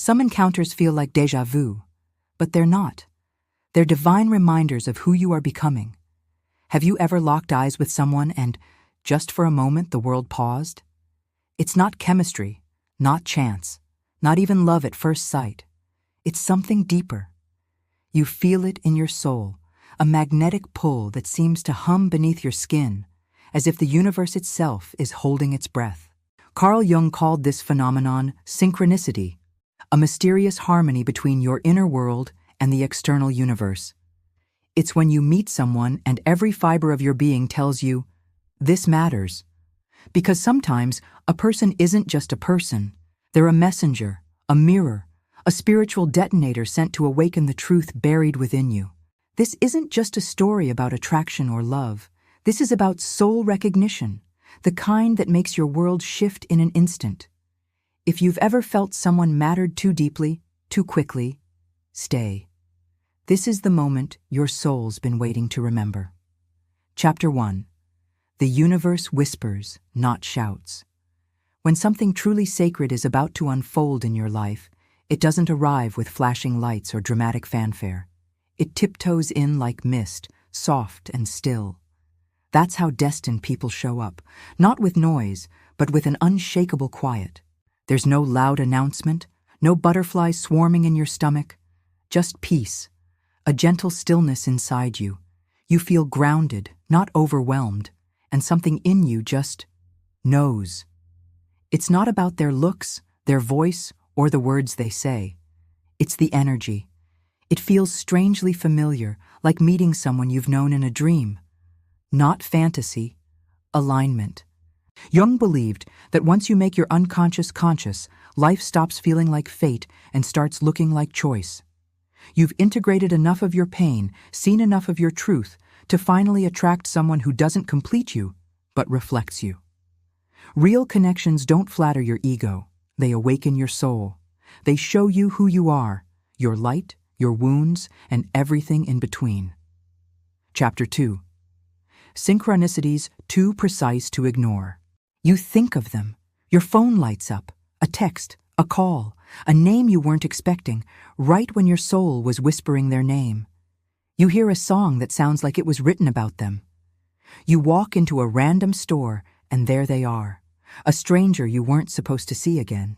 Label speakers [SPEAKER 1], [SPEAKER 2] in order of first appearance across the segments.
[SPEAKER 1] Some encounters feel like déjà vu, but they're not. They're divine reminders of who you are becoming. Have you ever locked eyes with someone and, just for a moment, the world paused? It's not chemistry, not chance, not even love at first sight. It's something deeper. You feel it in your soul, a magnetic pull that seems to hum beneath your skin, as if the universe itself is holding its breath. Carl Jung called this phenomenon synchronicity, a mysterious harmony between your inner world and the external universe. It's when you meet someone and every fiber of your being tells you, this matters. Because sometimes a person isn't just a person. They're a messenger, a mirror, a spiritual detonator sent to awaken the truth buried within you. This isn't just a story about attraction or love. This is about soul recognition, the kind that makes your world shift in an instant. If you've ever felt someone mattered too deeply, too quickly, stay. This is the moment your soul's been waiting to remember. Chapter 1. The universe whispers, not shouts. When something truly sacred is about to unfold in your life, it doesn't arrive with flashing lights or dramatic fanfare. It tiptoes in like mist, soft and still. That's how destined people show up, not with noise, but with an unshakable quiet. There's no loud announcement, no butterflies swarming in your stomach, just peace, a gentle stillness inside you. You feel grounded, not overwhelmed, and something in you just knows. It's not about their looks, their voice, or the words they say. It's the energy. It feels strangely familiar, like meeting someone you've known in a dream. Not fantasy, alignment. Jung believed that once you make your unconscious conscious, life stops feeling like fate and starts looking like choice. You've integrated enough of your pain, seen enough of your truth, to finally attract someone who doesn't complete you, but reflects you. Real connections don't flatter your ego. They awaken your soul. They show you who you are, your light, your wounds, and everything in between. Chapter 2. Synchronicities too precise to ignore. You think of them. Your phone lights up. A text, a call, a name you weren't expecting, right when your soul was whispering their name. You hear a song that sounds like it was written about them. You walk into a random store, and there they are, a stranger you weren't supposed to see again.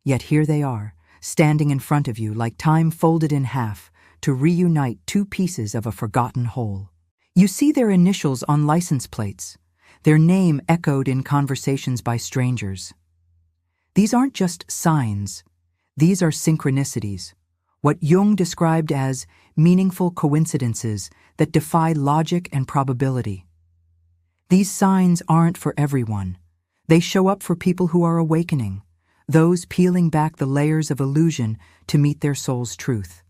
[SPEAKER 1] Yet here they are, standing in front of you like time folded in half to reunite two pieces of a forgotten whole. You see their initials on license plates, their name echoed in conversations by strangers. These aren't just signs. These are synchronicities, what Jung described as meaningful coincidences that defy logic and probability. These signs aren't for everyone. They show up for people who are awakening, those peeling back the layers of illusion to meet their soul's truth.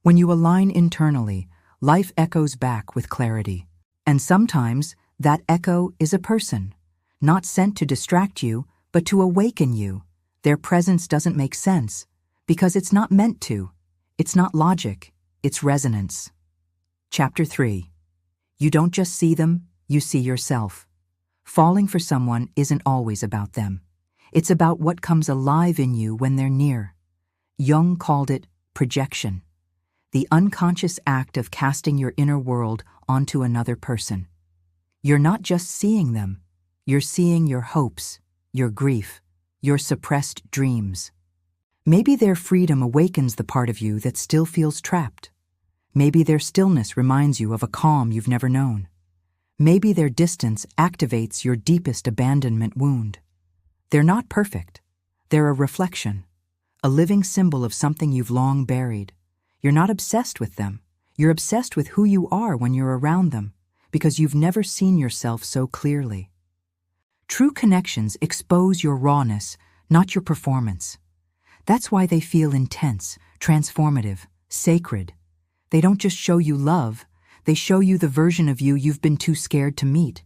[SPEAKER 1] When you align internally, life echoes back with clarity. And sometimes that echo is a person, not sent to distract you, but to awaken you. Their presence doesn't make sense, because it's not meant to. It's not logic, it's resonance. Chapter 3. You don't just see them, you see yourself. Falling for someone isn't always about them. It's about what comes alive in you when they're near. Jung called it projection, the unconscious act of casting your inner world onto another person. You're not just seeing them, you're seeing your hopes, your grief, your suppressed dreams. Maybe their freedom awakens the part of you that still feels trapped. Maybe their stillness reminds you of a calm you've never known. Maybe their distance activates your deepest abandonment wound. They're not perfect. They're a reflection, a living symbol of something you've long buried. You're not obsessed with them. You're obsessed with who you are when you're around them, because you've never seen yourself so clearly. True connections expose your rawness, not your performance. That's why they feel intense, transformative, sacred. They don't just show you love, they show you the version of you you've been too scared to meet.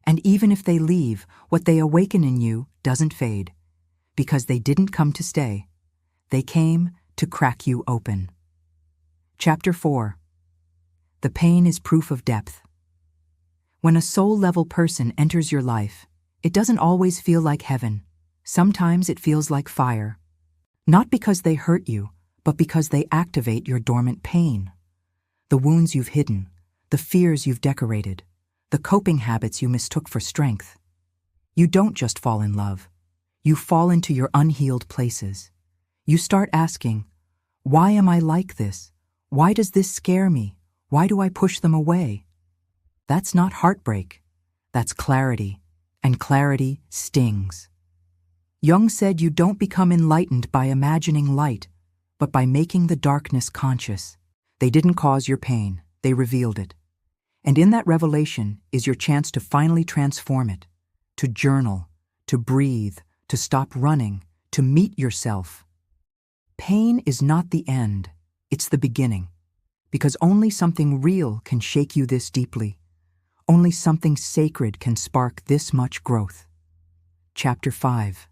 [SPEAKER 1] And even if they leave, what they awaken in you doesn't fade, because they didn't come to stay. They came to crack you open. Chapter 4. The pain is proof of depth. When a soul-level person enters your life, it doesn't always feel like heaven. Sometimes it feels like fire. Not because they hurt you, but because they activate your dormant pain. The wounds you've hidden, the fears you've decorated, the coping habits you mistook for strength. You don't just fall in love. You fall into your unhealed places. You start asking, why am I like this? Why does this scare me? Why do I push them away? That's not heartbreak. That's clarity, and clarity stings. Jung said you don't become enlightened by imagining light, but by making the darkness conscious. They didn't cause your pain, they revealed it. And in that revelation is your chance to finally transform it, to journal, to breathe, to stop running, to meet yourself. Pain is not the end, it's the beginning, because only something real can shake you this deeply. Only something sacred can spark this much growth. Chapter 5.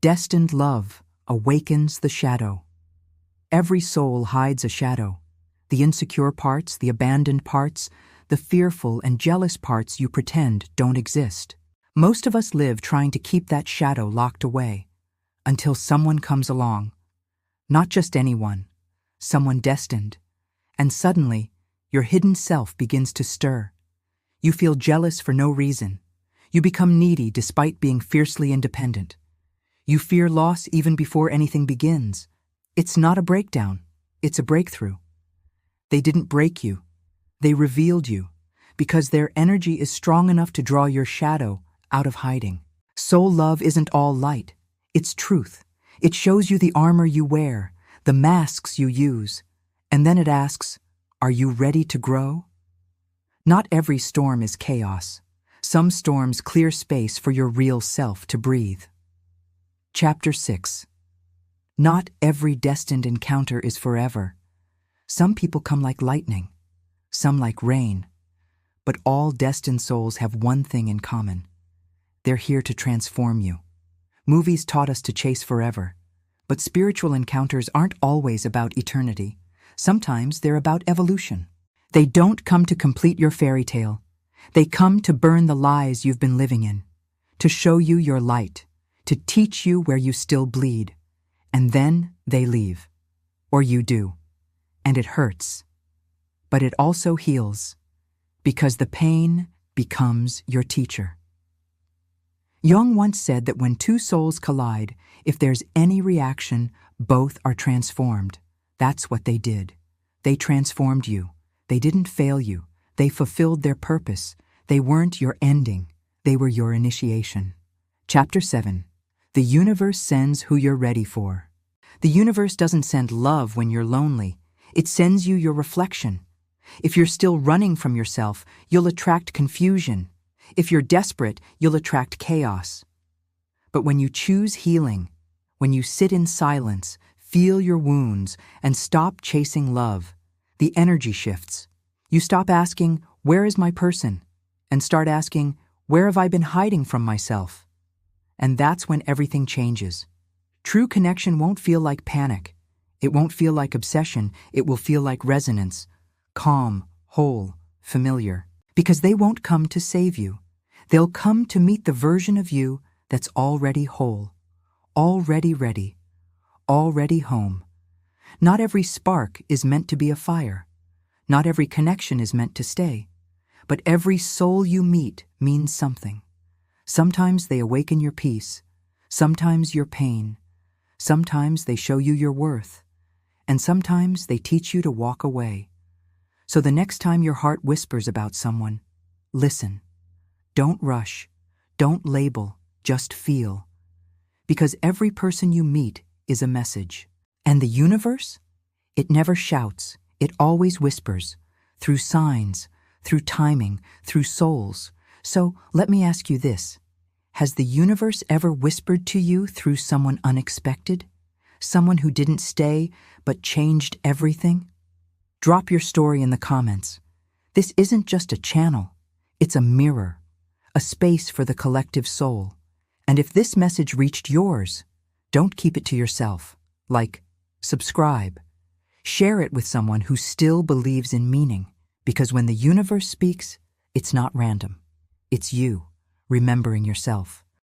[SPEAKER 1] Destined love awakens the shadow. Every soul hides a shadow. The insecure parts, the abandoned parts, the fearful and jealous parts you pretend don't exist. Most of us live trying to keep that shadow locked away until someone comes along. Not just anyone, someone destined. And suddenly, your hidden self begins to stir. You feel jealous for no reason. You become needy despite being fiercely independent. You fear loss even before anything begins. It's not a breakdown, it's a breakthrough. They didn't break you, they revealed you, because their energy is strong enough to draw your shadow out of hiding. Soul love isn't all light, it's truth. It shows you the armor you wear, the masks you use, and then it asks, are you ready to grow? Not every storm is chaos. Some storms clear space for your real self to breathe. Chapter 6. Not every destined encounter is forever. Some people come like lightning, some like rain. But all destined souls have one thing in common. They're here to transform you. Movies taught us to chase forever, but spiritual encounters aren't always about eternity. Sometimes they're about evolution. They don't come to complete your fairy tale. They come to burn the lies you've been living in, to show you your light, to teach you where you still bleed. And then they leave. Or you do. And it hurts. But it also heals, because the pain becomes your teacher. Jung once said that when two souls collide, if there's any reaction, both are transformed. That's what they did. They transformed you. They didn't fail you. They fulfilled their purpose. They weren't your ending. They were your initiation. Chapter 7. The universe sends who you're ready for. The universe doesn't send love when you're lonely. It sends you your reflection. If you're still running from yourself, you'll attract confusion. If you're desperate, you'll attract chaos. But when you choose healing, when you sit in silence, feel your wounds, and stop chasing love, the energy shifts. You stop asking, where is my person? And start asking, where have I been hiding from myself? And that's when everything changes. True connection won't feel like panic. It won't feel like obsession. It will feel like resonance. Calm, whole, familiar. Because they won't come to save you. They'll come to meet the version of you that's already whole, already ready, already home. Not every spark is meant to be a fire. Not every connection is meant to stay. But every soul you meet means something. Sometimes they awaken your peace. Sometimes your pain. Sometimes they show you your worth. And sometimes they teach you to walk away. So the next time your heart whispers about someone, listen. Don't rush. Don't label. Just feel. Because every person you meet is a message. And the universe? It never shouts. It always whispers. Through signs, through timing, through souls. So let me ask you this. Has the universe ever whispered to you through someone unexpected? Someone who didn't stay, but changed everything? Drop your story in the comments. This isn't just a channel. It's a mirror, a space for the collective soul. And if this message reached yours, don't keep it to yourself. Like, subscribe. Share it with someone who still believes in meaning. Because when the universe speaks, it's not random. It's you, remembering yourself.